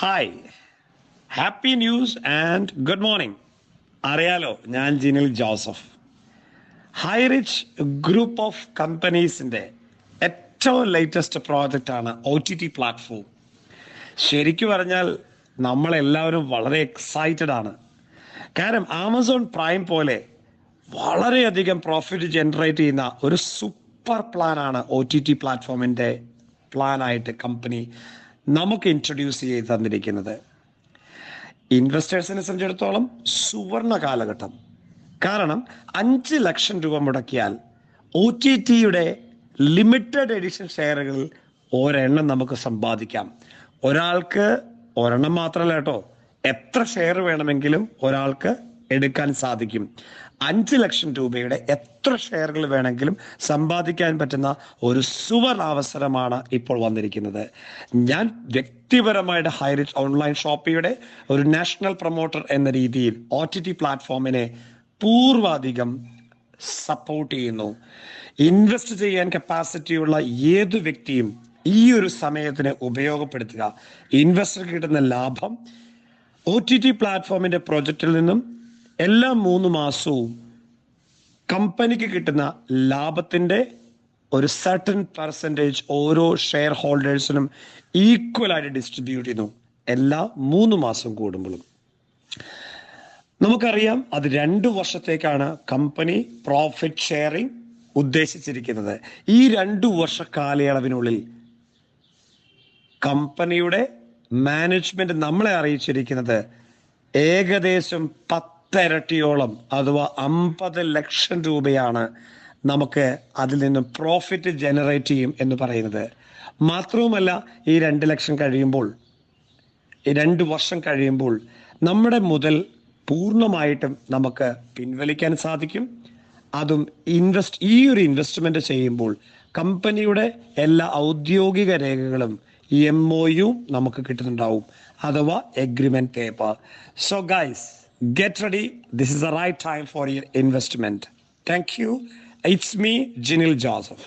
Hi, happy news and good morning. അറിയാലോ, ഞാൻ Jinil Joseph. Highrich group of കമ്പനീസിൻ്റെ ഏറ്റവും ലേറ്റസ്റ്റ് പ്രോജക്റ്റാണ് OTT പ്ലാറ്റ്ഫോം. ശരിക്കു പറഞ്ഞാൽ നമ്മളെല്ലാവരും വളരെ എക്സൈറ്റഡ് ആണ്. കാരണം ആമസോൺ പ്രൈം പോലെ വളരെയധികം പ്രോഫിറ്റ് ജനറേറ്റ് ചെയ്യുന്ന ഒരു സൂപ്പർ പ്ലാനാണ് OTT പ്ലാറ്റ്ഫോമിൻ്റെ പ്ലാനായിട്ട് കമ്പനി നമുക്ക് ഇൻട്രൊഡ്യൂസ് ചെയ്ത് തന്നിരിക്കുന്നത്. ഇൻവെസ്റ്റേഴ്സിനെ സംബന്ധിച്ചിടത്തോളം സുവർണ കാലഘട്ടം. കാരണം 5 ലക്ഷം രൂപ മുടക്കിയാൽ OTTയുടെ ലിമിറ്റഡ് എഡിഷൻ ഷെയറുകളിൽ ഒരെണ്ണം നമുക്ക് സമ്പാദിക്കാം. ഒരാൾക്ക് ഒരെണ്ണം മാത്രമല്ല കേട്ടോ, എത്ര ഷെയർ വേണമെങ്കിലും ഒരാൾക്ക് എടുക്കാൻ സാധിക്കും. 5 ലക്ഷം രൂപയുടെ എത്ര ഷെയറുകൾ വേണമെങ്കിലും സമ്പാദിക്കാൻ പറ്റുന്ന ഒരു സുവർണ അവസരമാണ് ഇപ്പോൾ വന്നിരിക്കുന്നത്. ഞാൻ വ്യക്തിപരമായിട്ട് ഹൈറിച്ച് ഓൺലൈൻ ഷോപ്പിയുടെ ഒരു നാഷണൽ പ്രൊമോട്ടർ എന്ന രീതിയിൽ OTT പ്ലാറ്റ്ഫോമിനെ പൂർവാധികം സപ്പോർട്ട് ചെയ്യുന്നു. ഇൻവെസ്റ്റ് ചെയ്യാൻ കപ്പാസിറ്റിയുള്ള ഏതു വ്യക്തിയും ഈ ഒരു സമയത്തിന് ഉപയോഗപ്പെടുത്തുക. ഇൻവെസ്റ്റർക്ക് കിട്ടുന്ന ലാഭം OTT പ്ലാറ്റ്ഫോമിന്റെ പ്രോജക്റ്റിൽ നിന്നും എല്ലാ 3 മാസവും കമ്പനിക്ക് കിട്ടുന്ന ലാഭത്തിന്റെ ഒരു സർട്ടൻ പെർസെൻറ്റേജ് ഓരോ ഷെയർ ഹോൾഡേഴ്സിനും ഈക്വലായിട്ട് ഡിസ്ട്രിബ്യൂട്ട് ചെയ്യുന്നു എല്ലാ 3 മാസം കൂടുമ്പോഴും. നമുക്കറിയാം, അത് 2 വർഷത്തേക്കാണ് കമ്പനി പ്രോഫിറ്റ് ഷെയറിംഗ് ഉദ്ദേശിച്ചിരിക്കുന്നത്. ഈ 2 വർഷ കാലയളവിനുള്ളിൽ കമ്പനിയുടെ മാനേജ്മെന്റ് നമ്മളെ അറിയിച്ചിരിക്കുന്നത് ഏകദേശം 10 ഇരട്ടിയോളം അഥവാ 50 ലക്ഷം രൂപയാണ് നമുക്ക് അതിൽ നിന്നും പ്രോഫിറ്റ് ജനറേറ്റ് ചെയ്യും എന്ന് പറയുന്നത്. മാത്രവുമല്ല, ഈ 2 ലക്ഷം കഴിയുമ്പോൾ, ഈ 2 വർഷം കഴിയുമ്പോൾ നമ്മുടെ മുതൽ പൂർണ്ണമായിട്ടും നമുക്ക് പിൻവലിക്കാൻ സാധിക്കും. അതും ഈ ഒരു ഇൻവെസ്റ്റ്മെന്റ് ചെയ്യുമ്പോൾ കമ്പനിയുടെ എല്ലാ ഔദ്യോഗിക രേഖകളും MOU നമുക്ക് കിട്ടുന്നുണ്ടാവും, അഥവാ agreement paper. So guys, get ready. This is the right time for your investment. Thank you. It's me, Jinil Joseph.